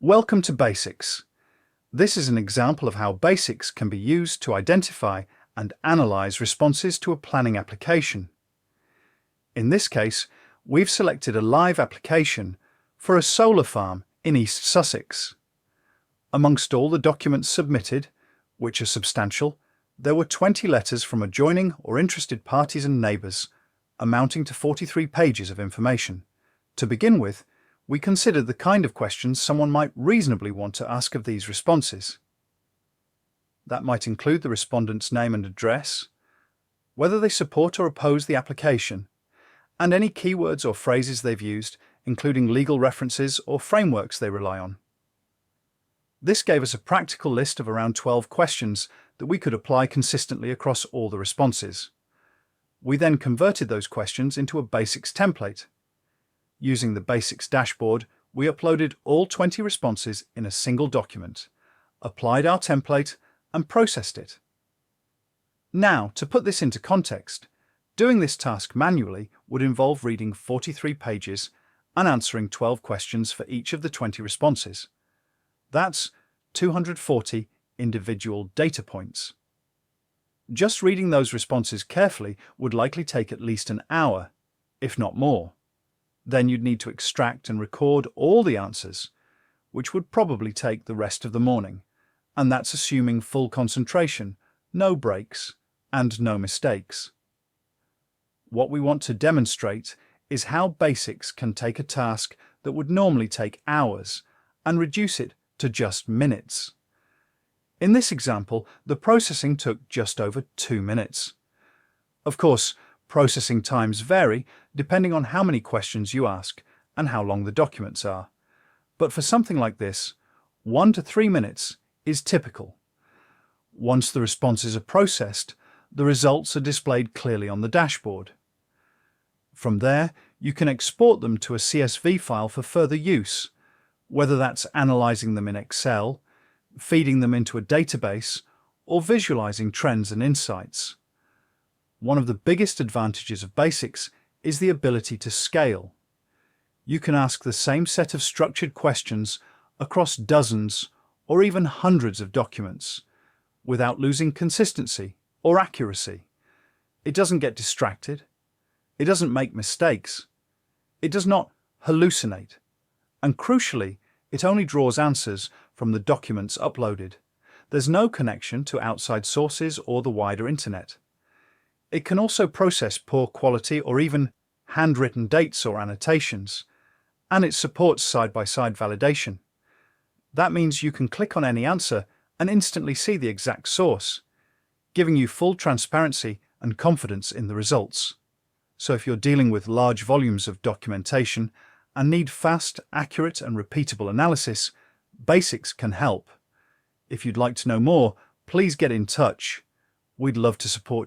Welcome to BAiSICS. This is an example of how BAiSICS can be used to identify and analyze responses to a planning application. In this case, we've selected a live application for a solar farm in East Sussex. Amongst all the documents submitted, which are substantial, there were 20 letters from adjoining or interested parties and neighbours, amounting to 43 pages of information. To begin with, we considered the kind of questions someone might reasonably want to ask of these responses. That might include the respondent's name and address, whether they support or oppose the application, and any keywords or phrases they've used, including legal references or frameworks they rely on. This gave us a practical list of around 12 questions that we could apply consistently across all the responses. We then converted those questions into a BAiSICS template. Using the BAiSICS dashboard, we uploaded all 20 responses in a single document, applied our template, and processed it. Now, to put this into context, doing this task manually would involve reading 43 pages and answering 12 questions for each of the 20 responses. That's 240 individual data points. Just reading those responses carefully would likely take at least an hour, if not more. Then you'd need to extract and record all the answers, which would probably take the rest of the morning, and that's assuming full concentration, no breaks, and no mistakes. What we want to demonstrate is how BAiSICS can take a task that would normally take hours and reduce it to just minutes. In this example, the processing took just over 2 minutes. Of course, processing times vary depending on how many questions you ask and how long the documents are. But for something like this, 1 to 3 minutes is typical. Once the responses are processed, the results are displayed clearly on the dashboard. From there, you can export them to a CSV file for further use, whether that's analyzing them in Excel, feeding them into a database, or visualizing trends and insights. One of the biggest advantages of BAiSICS is the ability to scale. You can ask the same set of structured questions across dozens or even hundreds of documents without losing consistency or accuracy. It doesn't get distracted. It doesn't make mistakes. It does not hallucinate. And crucially, it only draws answers from the documents uploaded. There's no connection to outside sources or the wider internet. It can also process poor quality or even handwritten dates or annotations, and it supports side-by-side validation. That means you can click on any answer and instantly see the exact source, giving you full transparency and confidence in the results. So if you're dealing with large volumes of documentation and need fast, accurate, and repeatable analysis, BAiSICS can help. If you'd like to know more, please get in touch. We'd love to support you.